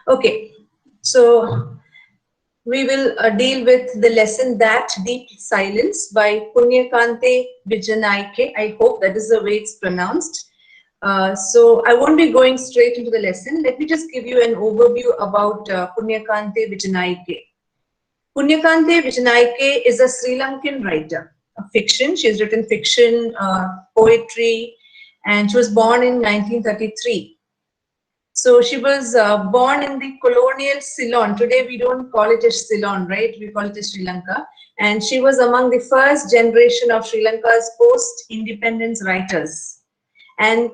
Okay, so we will deal with the lesson That Deep Silence by Punyakante Wijenaike. I hope that is the way it's pronounced. So I won't be going straight into the lesson. Let me just give you an overview about Punyakante Wijenaike. Punyakante Wijenaike is a Sri Lankan writer of fiction. She has written fiction, poetry, and she was born in 1933. So she was born in the colonial Ceylon. Today we don't call it as Ceylon, right? We call it as Sri Lanka. And she was among the first generation of Sri Lanka's post-independence writers. And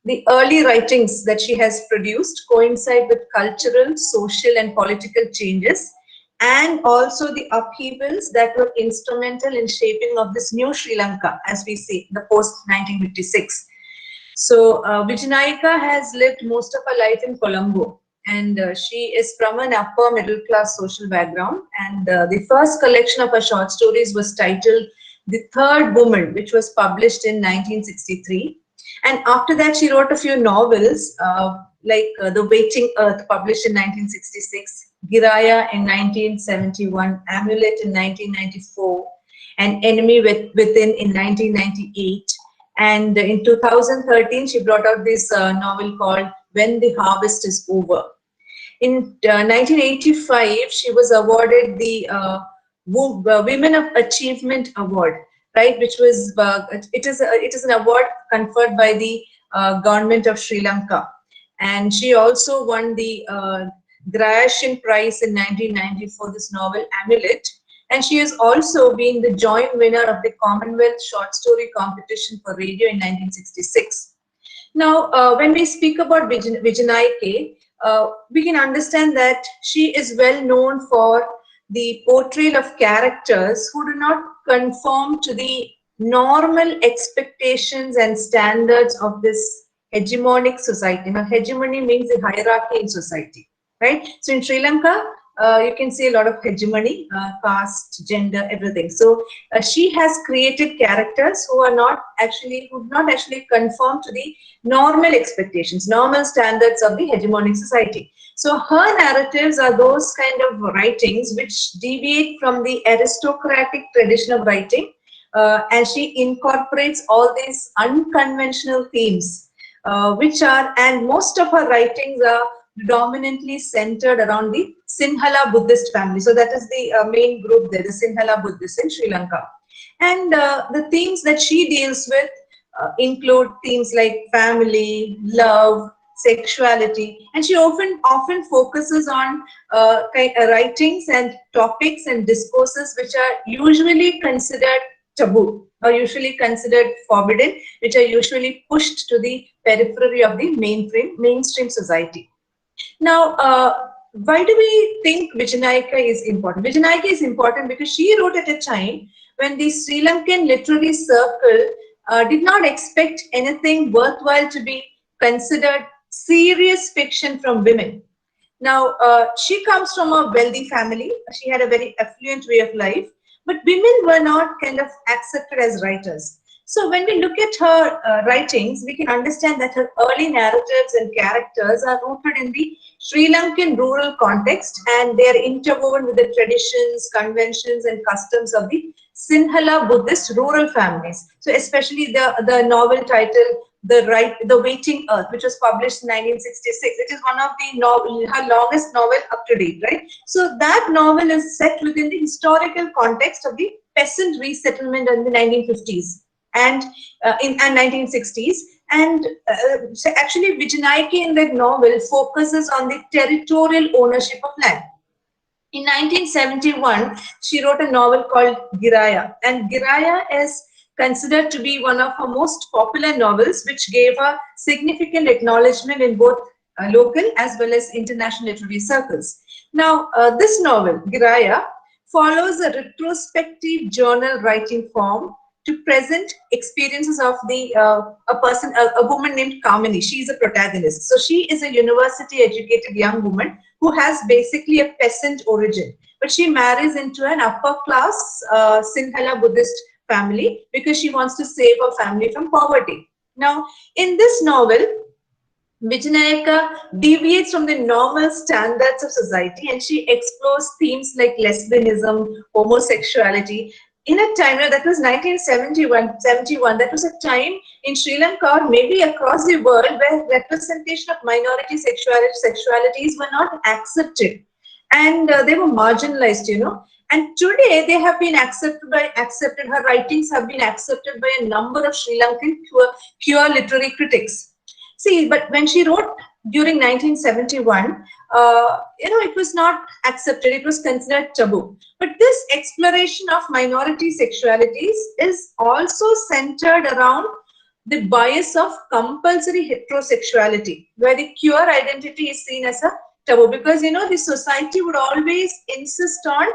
the early writings that she has produced coincide with cultural, social, and political changes, and also the upheavals that were instrumental in shaping of this new Sri Lanka, as we see, the post-1956. So Wijenaike has lived most of her life in Colombo, and she is from an upper middle class social background. And the first collection of her short stories was titled The Third Woman, which was published in 1963. And after that, she wrote a few novels like The Waiting Earth, published in 1966, Giraya in 1971, Amulet in 1994, and Enemy Within in 1998. And in 2013, she brought out this novel called When the Harvest is Over. In 1985, she was awarded the Women of Achievement Award, right? Which was it is an award conferred by the government of Sri Lanka, and she also won the Gratian Prize in 1990 for this novel Amulet. And she has also been the joint winner of the Commonwealth Short Story Competition for Radio in 1966. Now, when we speak about Wijenaike, we can understand that she is well known for the portrayal of characters who do not conform to the normal expectations and standards of this hegemonic society. Now, hegemony means the hierarchy in society, right? So in Sri Lanka, you can see a lot of hegemony, caste, gender, everything. So she has created characters who would not actually conform to the normal expectations, normal standards of the hegemonic society. So her narratives are those kind of writings which deviate from the aristocratic tradition of writing, and she incorporates all these unconventional themes, and most of her writings are predominantly centered around the Sinhala Buddhist family. So that is the main group there, the Sinhala Buddhists in Sri Lanka. And the themes that she deals with include themes like family, love, sexuality, and she often focuses on writings and topics and discourses which are usually considered taboo or usually considered forbidden, which are usually pushed to the periphery of the mainstream society. Now, why do we think Wijenaike is important? Wijenaike is important because she wrote at a time when the Sri Lankan literary circle did not expect anything worthwhile to be considered serious fiction from women. Now, she comes from a wealthy family. She had a very affluent way of life, but women were not kind of accepted as writers. So when we look at her writings, we can understand that her early narratives and characters are rooted in the Sri Lankan rural context, and they are interwoven with the traditions, conventions, and customs of the Sinhala Buddhist rural families. So especially the novel titled The Waiting Earth, which was published in 1966. It is one of her longest novel up to date, right? So that novel is set within the historical context of the peasant resettlement in the 1950s. And in 1960s, and so actually Wijenaike in that novel focuses on the territorial ownership of land. In 1971, she wrote a novel called Giraya, and Giraya is considered to be one of her most popular novels, which gave her significant acknowledgement in both local as well as international literary circles. Now, this novel, Giraya, follows a retrospective journal writing form to present experiences of a woman named Kamini. She is a protagonist. So she is a university-educated young woman who has basically a peasant origin, but she marries into an upper-class Sinhala Buddhist family because she wants to save her family from poverty. Now, in this novel, Vijenaike deviates from the normal standards of society, and she explores themes like lesbianism, homosexuality. In a time, that was 1971, that was a time in Sri Lanka or maybe across the world where representation of minority sexualities were not accepted, and they were marginalized. And today they have been accepted. Her writings have been accepted by a number of Sri Lankan queer literary critics. See, but when she wrote during 1971, it was not accepted. It was considered taboo. But this exploration of minority sexualities is also centered around the bias of compulsory heterosexuality, where the queer identity is seen as a taboo, because the society would always insist on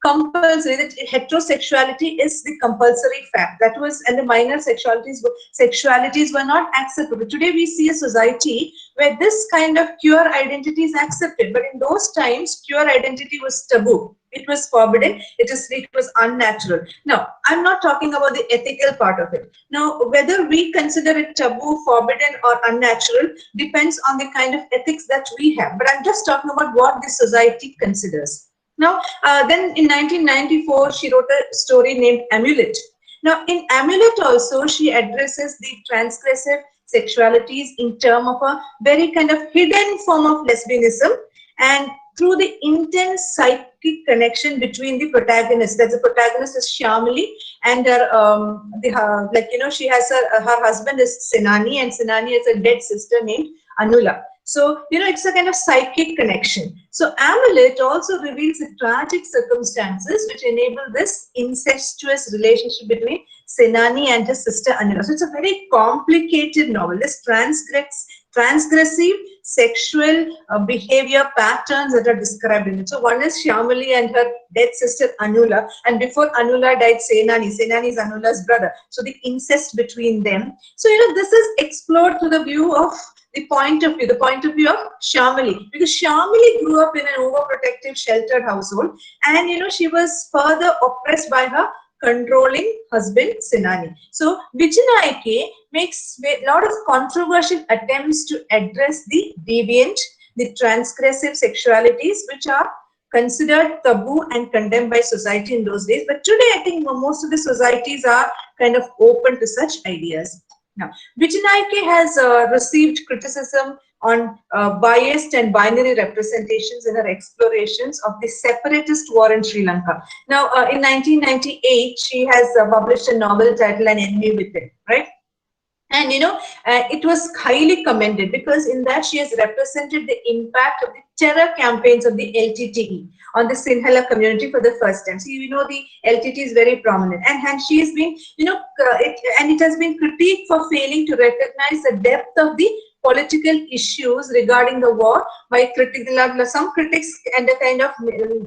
compulsory, that heterosexuality is the compulsory fact. That was, and the minor sexualities were not acceptable. Today we see a society where this kind of queer identity is accepted, but in those times queer identity was taboo. It was forbidden. It was unnatural. Now, I'm not talking about the ethical part of it. Now, whether we consider it taboo, forbidden, or unnatural depends on the kind of ethics that we have. But I'm just talking about what the society considers. Now, then in 1994, she wrote a story named Amulet. Now, in Amulet also, she addresses the transgressive sexualities in terms of a very kind of hidden form of lesbianism, and through the intense psychic connection between the protagonists. That the protagonist is Shyamali, and her, she has her husband is Senani, and Senani has a dead sister named Anula. So, it's a kind of psychic connection. So, Amulet also reveals the tragic circumstances which enable this incestuous relationship between Senani and his sister Anila. So, it's a very complicated novel. This transgressive sexual behavior patterns that are described in it. So, one is Shyamali and her dead sister Anula, and before Anula died, Senani. Senani is Anula's brother. So, the incest between them. So, this is explored through the view of the point of view of Shyamali, because Shyamali grew up in an overprotective, sheltered household, and she was further oppressed by her controlling husband Senani. So Wijenaike makes a lot of controversial attempts to address the deviant, the transgressive sexualities which are considered taboo and condemned by society in those days. But today, I think most of the societies are kind of open to such ideas. Now, Wijenaike has received criticism on biased and binary representations in her explorations of the separatist war in Sri Lanka. Now, in 1998, she has published a novel titled An Enemy Within, right? And it was highly commended, because in that she has represented the impact of the terror campaigns of the LTTE on the Sinhala community for the first time. So the LTT is very prominent, and she has been it has been critiqued for failing to recognize the depth of the political issues regarding the war by some critics, and kind of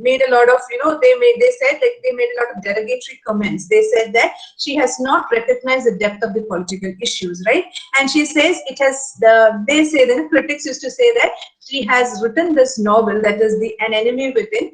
made a lot of they said, like, they made a lot of derogatory comments. They said that she has not recognized the depth of the political issues, right? And she says it has they say, the critics used to say that she has written this novel, that is An Enemy Within,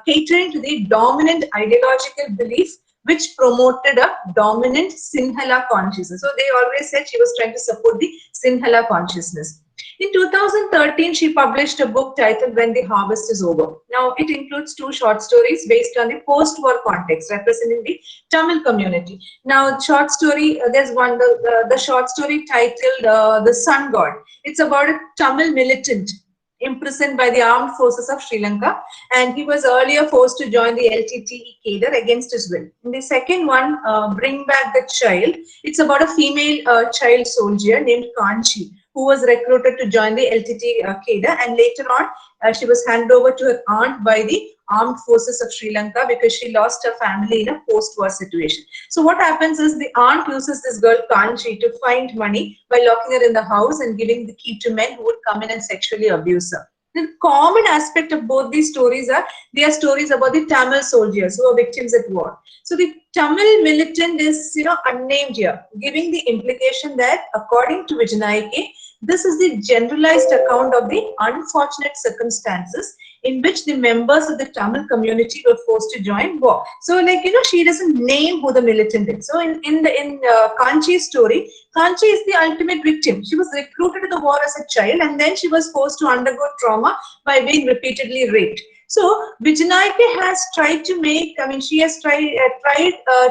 catering to the dominant ideological belief which promoted a dominant Sinhala consciousness. So they always said she was trying to support the Sinhala consciousness. In 2013, she published a book titled When the Harvest is Over. Now, it includes 2 short stories based on the post-war context, representing the Tamil community. Now, short story, there's one, the short story titled The Sun God. It's about a Tamil militant imprisoned by the armed forces of Sri Lanka, and he was earlier forced to join the LTTE cadre against his will. In the second one, Bring Back the Child, it's about a female child soldier named Kanchi, who was recruited to join the LTTE cadre, and later on she was handed over to her aunt by the armed forces of Sri Lanka because she lost her family in a post-war situation. So what happens is the aunt uses this girl Kanchi to find money by locking her in the house and giving the key to men who would come in and sexually abuse her. The common aspect of both these stories are, they are stories about the Tamil soldiers who are victims at war. So the Tamil militant is, unnamed here, giving the implication that, according to Wijenaike, This is the generalized account of the unfortunate circumstances in which the members of the Tamil community were forced to join war. So, like, she doesn't name who the militant is. So, in Kanchi's story, Kanchi is the ultimate victim. She was recruited to the war as a child, and then she was forced to undergo trauma by being repeatedly raped. So Wijenaike has tried to make, she has tried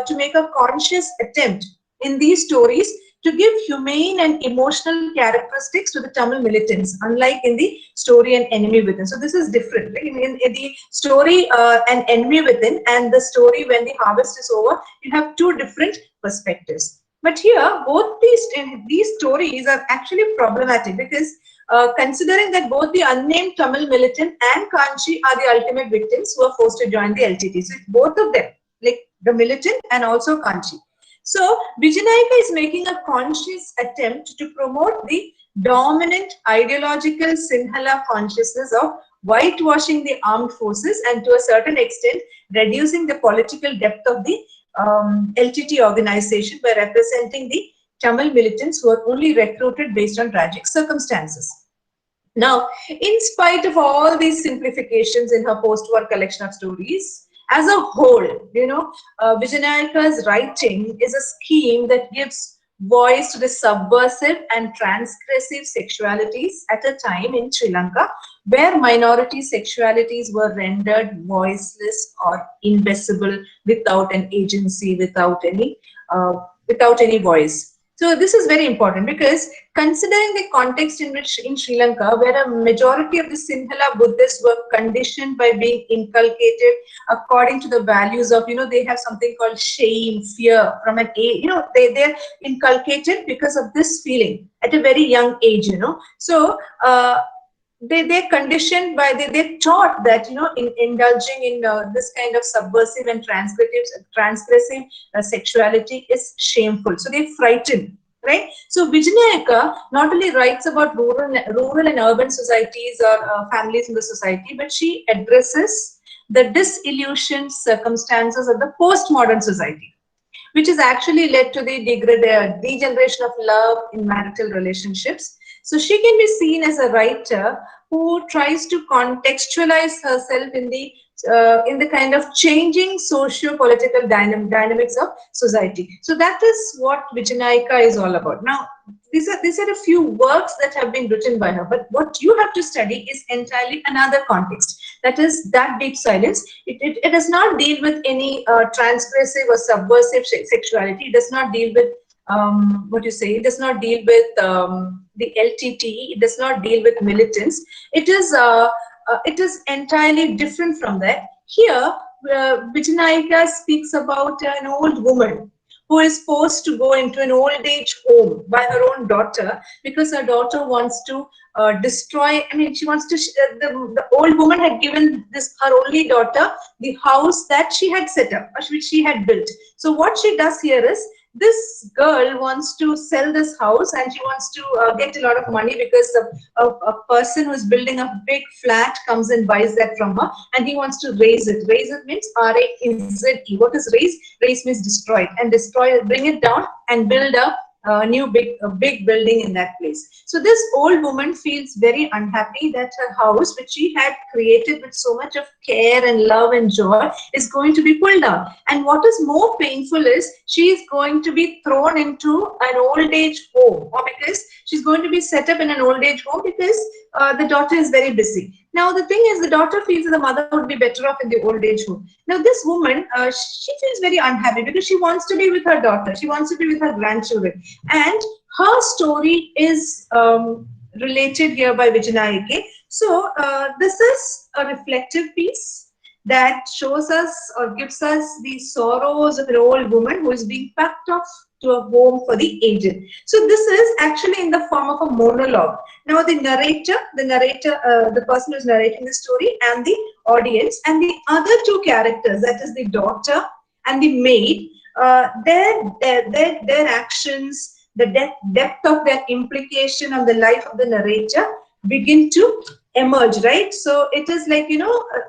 to make a conscious attempt in these stories to give humane and emotional characteristics to the Tamil militants, unlike in the story An Enemy Within. So this is different. Like in the story An Enemy Within and the story When the Harvest is Over, you have two different perspectives. But here, both these stories are actually problematic because considering that both the unnamed Tamil militant and Kanchi are the ultimate victims who are forced to join the LTT. So it's both of them, like the militant and also Kanchi. So Wijenaike is making a conscious attempt to promote the dominant ideological Sinhala consciousness of whitewashing the armed forces and to a certain extent reducing the political depth of the LTT organization by representing the Tamil militants who are only recruited based on tragic circumstances. Now, in spite of all these simplifications in her post-war collection of stories, as a whole, Wijenaike's writing is a scheme that gives voice to the subversive and transgressive sexualities at a time in Sri Lanka where minority sexualities were rendered voiceless or invisible without an agency, without any voice. So this is very important because considering the context in which in Sri Lanka, where a majority of the Sinhala Buddhists were conditioned by being inculcated according to the values of, they have something called shame, fear from an age, they're inculcated because of this feeling at a very young age, So they're conditioned by, they're taught that, in indulging in this kind of subversive and transgressive sexuality is shameful. So they're frightened, right? So Wijenaike not only writes about rural and urban societies or families in the society, but she addresses the disillusioned circumstances of the postmodern society, which has actually led to the degeneration of love in marital relationships. So she can be seen as a writer who tries to contextualize herself in the kind of changing socio-political dynamics of society. So that is what Wijenaike is all about. Now, these are a few works that have been written by her, but what you have to study is entirely another context. That is That Deep Silence. It does not deal with any transgressive or subversive sexuality. It does not deal with it does not deal with the LTT. It does not deal with militants. It is entirely different from that. Here, Wijenaike speaks about an old woman who is forced to go into an old age home by her own daughter because her daughter wants to destroy. She wants to. The old woman had given her only daughter the house that she had set up, which she had built. So what she does here is, this girl wants to sell this house and she wants to get a lot of money because a person who is building a big flat comes and buys that from her, and he wants to raise it. Raise it means R-A-Z-E. What is raise? Raise means destroy. And destroy, bring it down and build a new big building in that place. So this old woman feels very unhappy that her house, which she had created with so much of care and love and joy, is going to be pulled down. And what is more painful is she is going to be thrown into an old age home, or because she's going to be set up in an old age home because the daughter is very busy. Now the thing is, the daughter feels that the mother would be better off in the old age home. Now this woman, she feels very unhappy because she wants to be with her daughter. She wants to be with her grandchildren. And her story is related here by Wijenaike. So this is a reflective piece that shows us or gives us the sorrows of an old woman who is being packed off to a home for the aged. So this is actually in the form of a monologue. Now the narrator, the person who is narrating the story, and the audience, and the other two characters, that is the daughter and the maid, their actions, the depth of their implication on the life of the narrator begin to emerge, right? So it is like,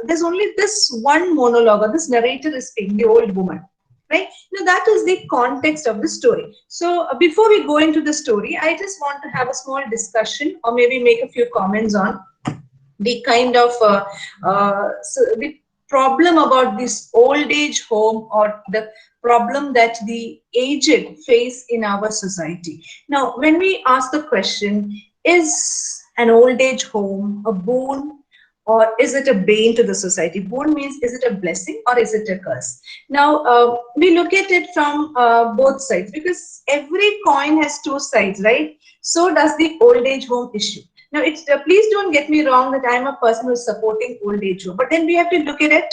there's only this one monologue, or this narrator is speaking, the old woman. right? Now that is the context of the story. So before we go into the story, I just want to have a small discussion or maybe make a few comments on the kind of the problem about this old age home, or the problem that the aged face in our society. Now, when we ask the question, is an old age home a boon or is it a bane to the society? Boon means, is it a blessing or is it a curse? Now, we look at it from both sides, because every coin has two sides, right? So does the old age home issue. Now, it's please don't get me wrong that I'm a person who's supporting old age home, but then we have to look at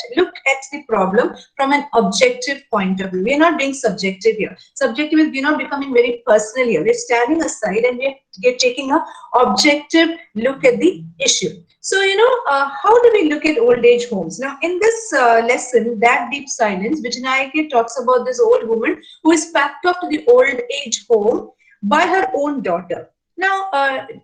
the problem from an objective point of view. We are not being subjective here. Subjective is, we're not becoming very personal here. We're standing aside and we're taking a objective look at the issue. So, how do we look at old age homes? Now, in this lesson, That Deep Silence, Wijenaike talks about this old woman who is packed off to the old age home by her own daughter. Now,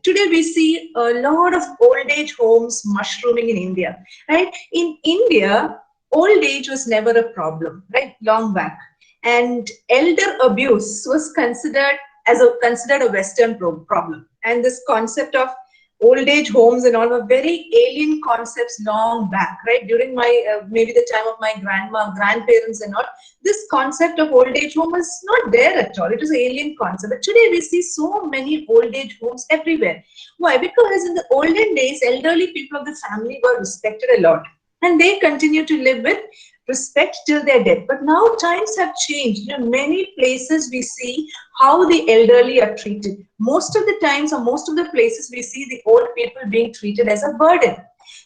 today we see a lot of old age homes mushrooming in India, right? In India, old age was never a problem, right? Long back. And elder abuse was considered a Western problem. And this concept of old age homes and all were very alien concepts long back, right? During my maybe the time of my grandparents and all, this concept of old age home was not there at all. It was an alien concept. But today we see so many old age homes everywhere. Why? Because in the olden days, elderly people of the family were respected a lot, and they continue to live with respect till their death. But now times have changed. Many places we see how the elderly are treated. Most of the times, or most of the places, we see the old people being treated as a burden.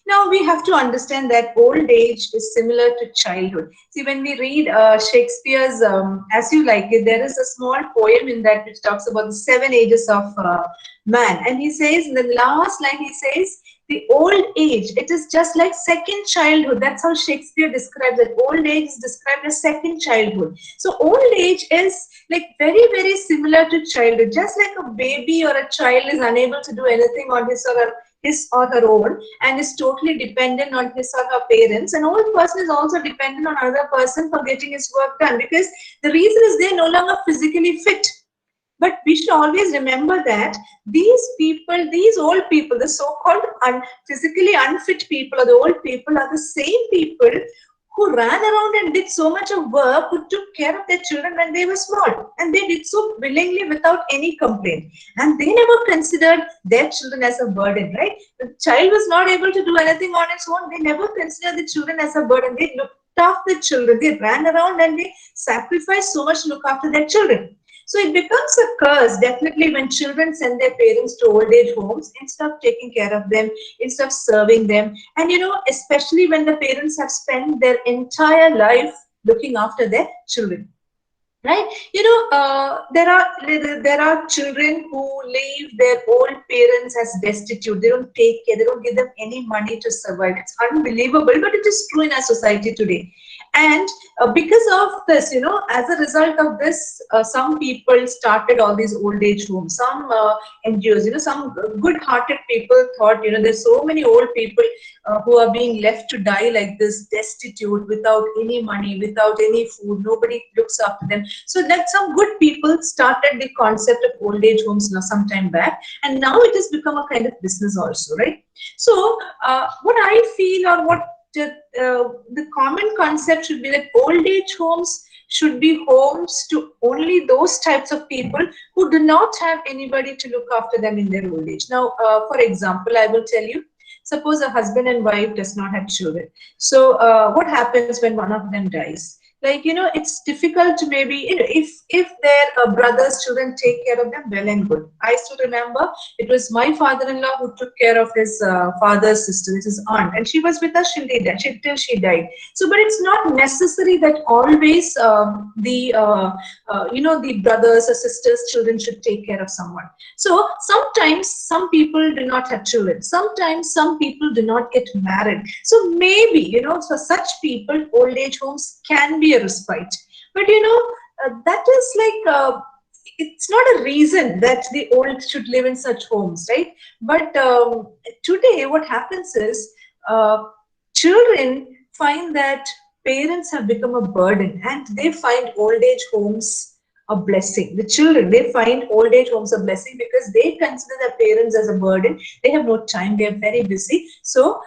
Now we have to understand that old age is similar to childhood. See, when we read Shakespeare's As You Like It, there is a small poem in that which talks about the 7 ages of man. And he says, in the last line, he says, the old age, it is just like second childhood. That's how Shakespeare describes it. Old age is described as second childhood. So old age is like very, very similar to childhood. Just like a baby or a child is unable to do anything on his or her own and is totally dependent on his or her parents, an old person is also dependent on another person for getting his work done, because the reason is they're no longer physically fit. But we should always remember that these people, these old people, the so-called physically unfit people, or the old people, are the same people who ran around and did so much of work, who took care of their children when they were small. And they did so willingly without any complaint. And they never considered their children as a burden, right? The child was not able to do anything on its own. They never considered the children as a burden. They looked after the children. They ran around and they sacrificed so much to look after their children. So it becomes a curse, definitely, when children send their parents to old age homes instead of taking care of them, instead of serving them. And, especially when the parents have spent their entire life looking after their children. Right? There are children who leave their old parents as destitute. They don't take care. They don't give them any money to survive. It's unbelievable, but it is true in our society today. And because of this, as a result of this, some people started all these old age homes. Some NGOs, some good-hearted people thought, there's so many old people who are being left to die like this, destitute, without any money, without any food. Nobody looks after them. So that some good people started the concept of old age homes some time back, and now it has become a kind of business also, right? So what I feel, or what the common concept should be, that old age homes should be homes to only those types of people who do not have anybody to look after them in their old age. Now, for example, I will tell you, suppose a husband and wife does not have children. So what happens when one of them dies? Like, it's difficult to maybe, if their brothers' children take care of them, well and good. I still remember it was my father-in-law who took care of his father's sister, his aunt, and she was with us till she died. So, but it's not necessary that always the brothers or sisters' children should take care of someone. So sometimes some people do not have children. Sometimes some people do not get married. So maybe, for such people, old age homes can be a respite. But that is like, it's not a reason that the old should live in such homes, right? But today what happens is, children find that parents have become a burden and they find old age homes a blessing. The children, they find old age homes a blessing because they consider their parents as a burden. They have no time, they are very busy. So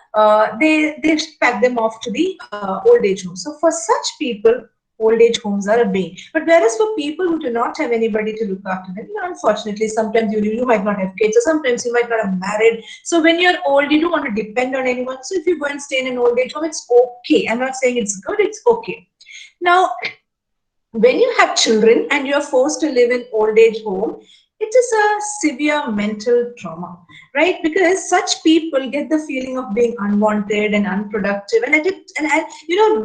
they pack them off to the old age home. So for such people, old age homes are a bane. But whereas for people who do not have anybody to look after them, unfortunately, sometimes you might not have kids, or sometimes you might not have married. So when you're old, you don't want to depend on anyone. So if you go and stay in an old age home, it's okay. I'm not saying it's good, it's okay. Now, when you have children and you're forced to live in old age home, it is a severe mental trauma, right? Because such people get the feeling of being unwanted and unproductive, and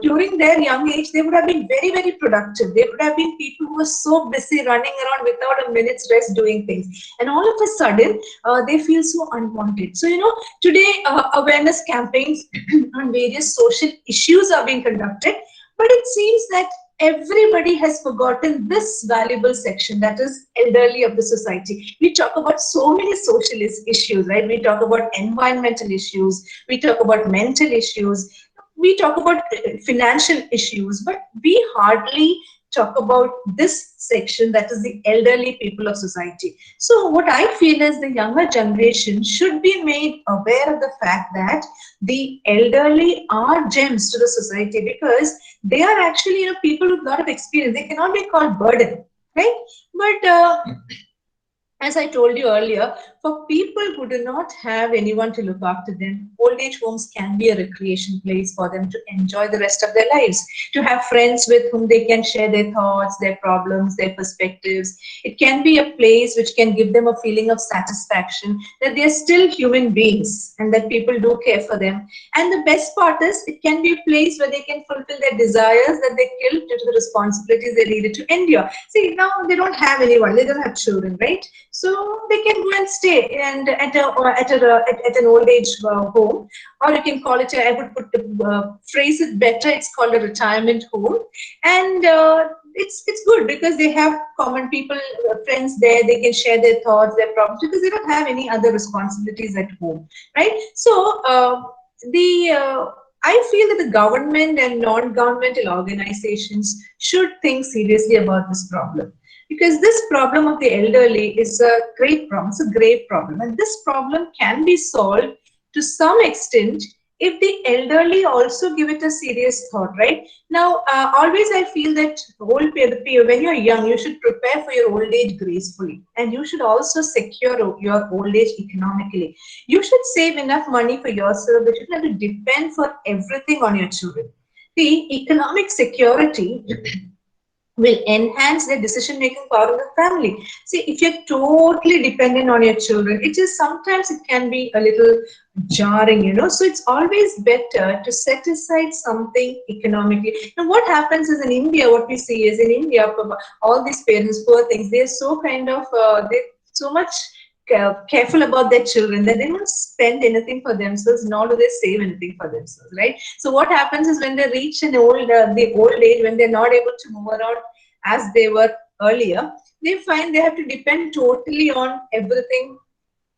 during their young age they would have been very, very productive. They would have been people who were so busy running around without a minute's rest doing things, and all of a sudden they feel so unwanted. So today awareness campaigns on various social issues are being conducted, but it seems that everybody has forgotten this valuable section, that is elderly of the society. We talk about so many social issues, right? We talk about environmental issues, we talk about mental issues, we talk about financial issues, but we hardly talk about this section, that is the elderly people of society. So what I feel is the younger generation should be made aware of the fact that the elderly are gems to the society, because they are actually people with a lot of experience. They cannot be called burden, right? But as I told you earlier, for people who do not have anyone to look after them, old age homes can be a recreation place for them to enjoy the rest of their lives, to have friends with whom they can share their thoughts, their problems, their perspectives. It can be a place which can give them a feeling of satisfaction that they are still human beings and that people do care for them. And the best part is, it can be a place where they can fulfill their desires that they killed due to the responsibilities they needed to endure. See, now they don't have anyone, they don't have children, right? So they can go and stay and at an old age home, or you can call it. I would phrase it better. It's called a retirement home, and it's good because they have common people, friends there. They can share their thoughts, their problems, because they don't have any other responsibilities at home, right? So the I feel that the government and non-governmental organizations should think seriously about this problem, because this problem of the elderly is a great problem. It's a grave problem, and this problem can be solved to some extent if the elderly also give it a serious thought, right? Now, always I feel that when you're young, you should prepare for your old age gracefully, and you should also secure your old age economically. You should save enough money for yourself that you don't have to depend for everything on your children. The economic security will enhance their decision-making power in the family. See, if you're totally dependent on your children, sometimes it can be a little jarring. So it's always better to set aside something economically. Now, what happens is in India, what we see is in India, all these parents, poor things, they're so they're so much careful about their children that they don't spend anything for themselves, nor do they save anything for themselves, right? So what happens is when they reach the old age, when they're not able to move around as they were earlier, they find they have to depend totally on everything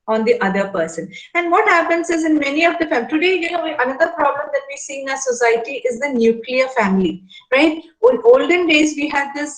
on the other person. And what happens is in many of the today, another problem that we see in our society is the nuclear family, right? In olden days, we had this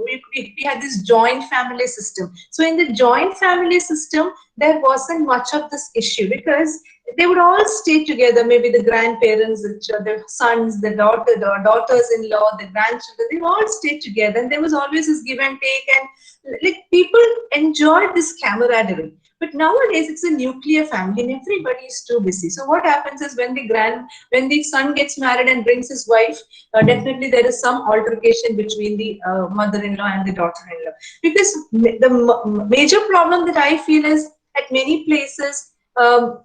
we had this joint family system. So in the joint family system, there wasn't much of this issue because they would all stay together. Maybe the grandparents, the sons, the daughters-in-law, the grandchildren, they all stayed together, and there was always this give and take, and like people enjoyed this camaraderie. But nowadays it's a nuclear family and everybody is too busy. So what happens is when the son gets married and brings his wife, definitely there is some altercation between the mother-in-law and the daughter-in-law. Because the major problem that I feel is at many places,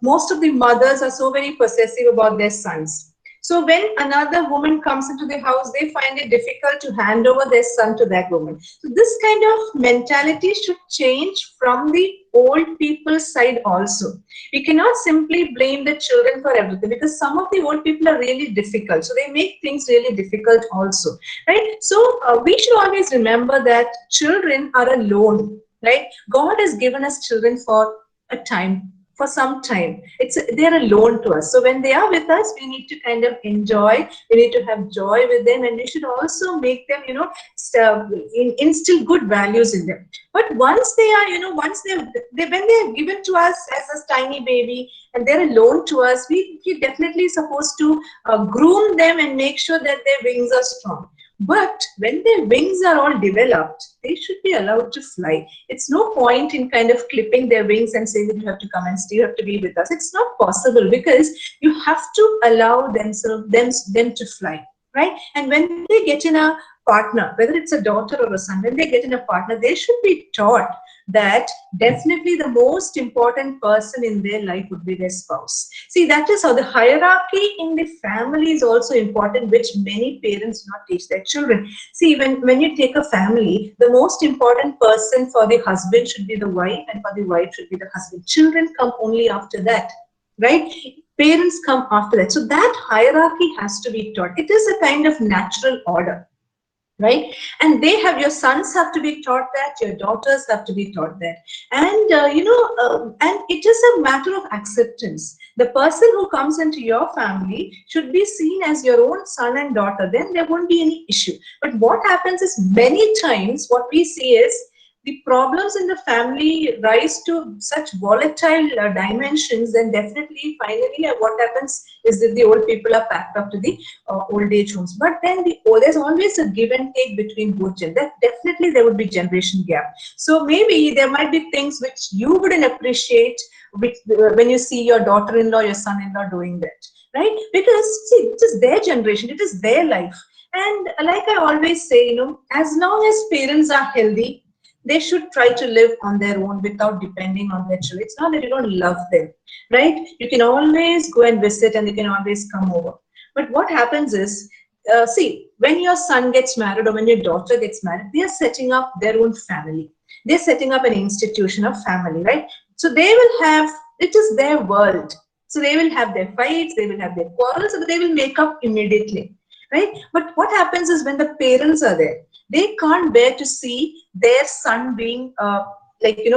most of the mothers are so very possessive about their sons. So when another woman comes into the house, they find it difficult to hand over their son to that woman. So this kind of mentality should change from the old people's side also. We cannot simply blame the children for everything, because some of the old people are really difficult. So they make things really difficult also, right? So we should always remember that children are a loan, right? God has given us children for a time. for some time. They're alone to us. So when they are with us, we need to kind of enjoy. We need to have joy with them, and we should also make them, instill good values in them. But once they are, once when they're given to us as a tiny baby and they're alone to us, we definitely supposed to groom them and make sure that their wings are strong. But when their wings are all developed, they should be allowed to fly. It's no point in kind of clipping their wings and saying that you have to come and stay, you have to be with us. It's not possible, because you have to allow them to fly, right? And when they get in a partner, whether it's a daughter or a son, when they get in a partner, they should be taught that definitely the most important person in their life would be their spouse. See, that is how the hierarchy in the family is also important, which many parents do not teach their children. See, when you take a family, the most important person for the husband should be the wife, and for the wife should be the husband. Children come only after that, right? Parents come after that. So that hierarchy has to be taught. It is a kind of natural order, right? And your sons have to be taught that, your daughters have to be taught that. And and it is a matter of acceptance. The person who comes into your family should be seen as your own son and daughter. Then there won't be any issue. But what happens is, many times what we see is, the problems in the family rise to such volatile dimensions, then definitely finally what happens is that the old people are packed up to the old age homes. But then there's always a give and take between both genders. Definitely there would be generation gap. So maybe there might be things which you wouldn't appreciate when you see your daughter-in-law, your son-in-law doing that, right? Because see, it is their generation, it is their life. And like I always say, as long as parents are healthy, they should try to live on their own without depending on their children. It's not that you don't love them, right? You can always go and visit, and you can always come over. But what happens is, see, when your son gets married or when your daughter gets married, they are setting up their own family. They're setting up an institution of family, right? So they will have, it is their world. So they will have their fights, they will have their quarrels, but they will make up immediately, right? But what happens is, when the parents are there, they can't bear to see their son being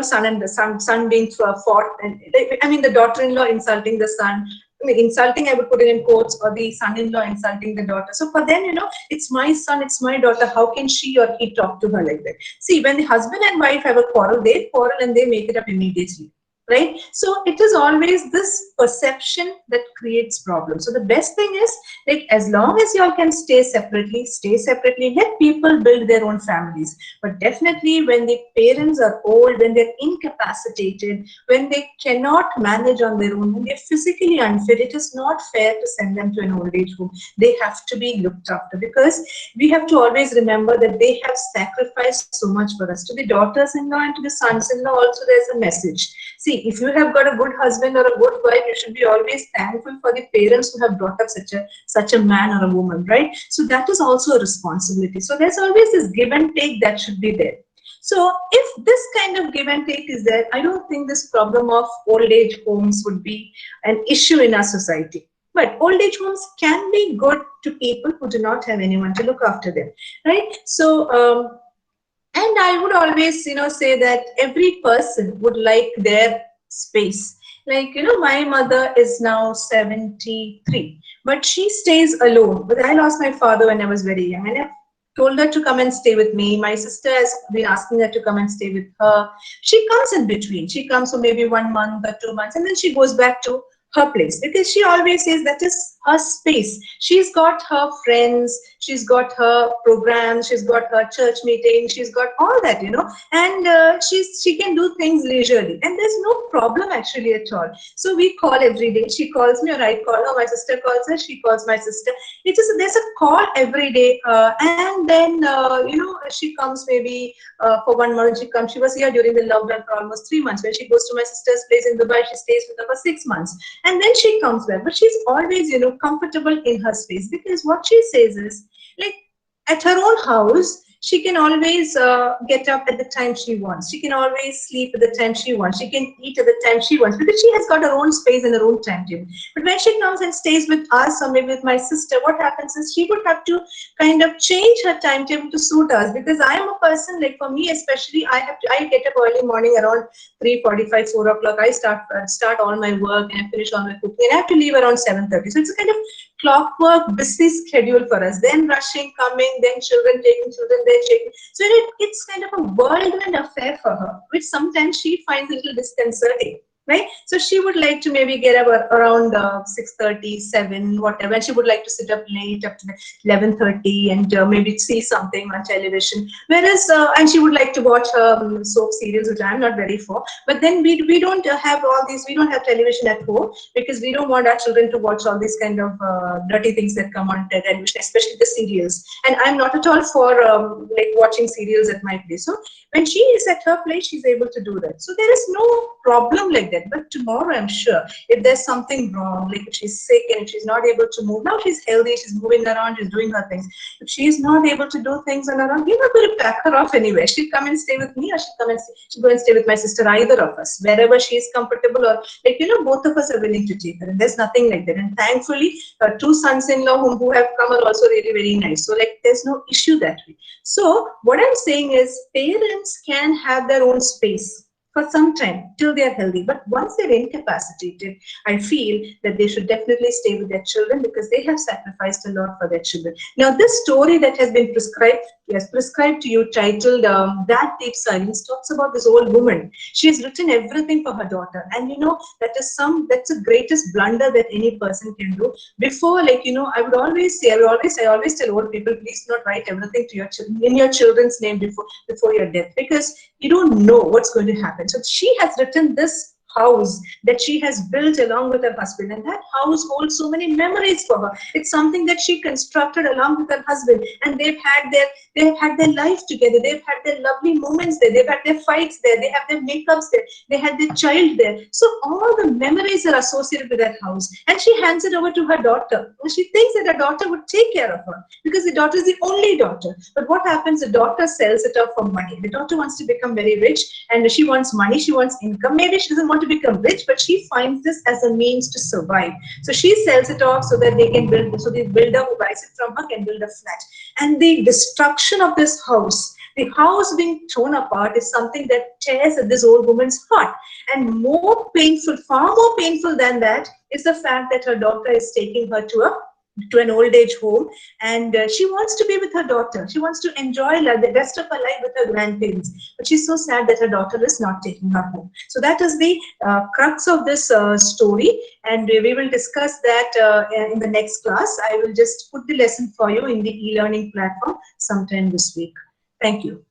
son being fought, and I mean the daughter-in-law insulting the son. I mean, insulting, I would put it in quotes, or the son-in-law insulting the daughter. So for them, it's my son, it's my daughter. How can she or he talk to her like that? See, when the husband and wife have a quarrel, they quarrel and they make it up immediately, right? So it is always this perception that creates problems. So the best thing is, like, as long as y'all can stay separately, let people build their own families. But definitely when the parents are old, when they're incapacitated, when they cannot manage on their own, when they're physically unfit, it is not fair to send them to an old age home. They have to be looked after, because we have to always remember that they have sacrificed so much for us. To the daughters-in-law and to the sons-in-law also, there's a message. See, if you have got a good husband or a good wife, you should be always thankful for the parents who have brought up such a man or a woman, right? So that is also a responsibility. So there's always this give and take that should be there. So if this kind of give and take is there, I don't think this problem of old age homes would be an issue in our society. But old age homes can be good to people who do not have anyone to look after them, right? So, and I would always, say that every person would like their space. Like, my mother is now 73, but she stays alone. But I lost my father when I was very young, and I told her to come and stay with me. My sister has been asking her to come and stay with her. She comes in between. She comes for maybe 1 month or 2 months, and then she goes back to her place, because she always says that is her space. She's got her friends, she's got her programs, she's got her church meetings, she's got all that, and she can do things leisurely, and there's no problem actually at all. So we call every day. She calls me, or I call her. My sister calls her, she calls my sister. There's a call every day, and then she comes maybe for 1 month. She was here during the lockdown for almost 3 months. When she goes to my sister's place in Dubai, she stays with her for 6 months. And then she comes back, but she's always, comfortable in her space, because what she says is, like, at her own house, She can always get up at the time she wants. She can always sleep at the time she wants. She can eat at the time she wants because she has got her own space and her own timetable. But when she comes and stays with us or maybe with my sister, what happens is she would have to kind of change her timetable to suit us, because I am a person, like for me especially, I get up early morning around 3:45, 4 o'clock. I start all my work and I finish all my cooking, and I have to leave around 7:30. So it's a kind of clockwork busy schedule for us. Then rushing, coming, then children taking children, then checking. So it's kind of a whirlwind affair for her, which sometimes she finds a little disconcerting. Right, so she would like to maybe get up around 6:30, 7, whatever, and she would like to sit up late up to 11:30 and maybe see something on television. Whereas, and she would like to watch soap serials, which I'm not very for. But then we don't have all these. We don't have television at home because we don't want our children to watch all these kind of dirty things that come on television, especially the serials. And I'm not at all for like watching serials at my place. So when she is at her place, she's able to do that. So there is no problem like that. But tomorrow, I'm sure, if there's something wrong, like if she's sick and if she's not able to move, now she's healthy, she's moving around, she's doing her things. If she's not able to do things on her own, we're not going to pack her off anywhere. She'll come and stay with me, or she'll go and stay with my sister, either of us, wherever she is comfortable, or like, both of us are willing to take her. And there's nothing like that. And thankfully, her two sons-in-law who have come are also really very nice. So like, there's no issue that way. So what I'm saying is, parents can have their own space for some time till they are healthy. But once they're incapacitated, I feel that they should definitely stay with their children, because they have sacrificed a lot for their children. Now, this story that has been prescribed to you, titled That Deep Silence, talks about this old woman. She has written everything for her daughter. And that's the greatest blunder that any person can do. Before, I always tell old people, please do not write everything to your children in your children's name before your death, because you don't know what's going to happen. So she has written this house that she has built along with her husband, and that house holds so many memories for her. It's something that she constructed along with her husband, and they've had their life together. They've had their lovely moments there. They've had their fights there. They have their makeups there. They had their child there. So all the memories are associated with that house, and she hands it over to her daughter. And she thinks that her daughter would take care of her because the daughter is the only daughter. But what happens? The daughter sells it off for money. The daughter wants to become very rich, and she wants money. She wants income. Maybe she doesn't want to become rich, but she finds this as a means to survive. So she sells it off so that they can build. So the builder who buys it from her can build a flat. And the destruction of this house, the house being torn apart, is something that tears at this old woman's heart. And more painful, far more painful than that, is the fact that her daughter is taking her to an old age home, and she wants to be with her daughter. She wants to enjoy the rest of her life with her grandparents, but she's so sad that her daughter is not taking her home. So that is the crux of this story, and we will discuss that in the next class. I will just put the lesson for you in the e-learning platform sometime this week. Thank you.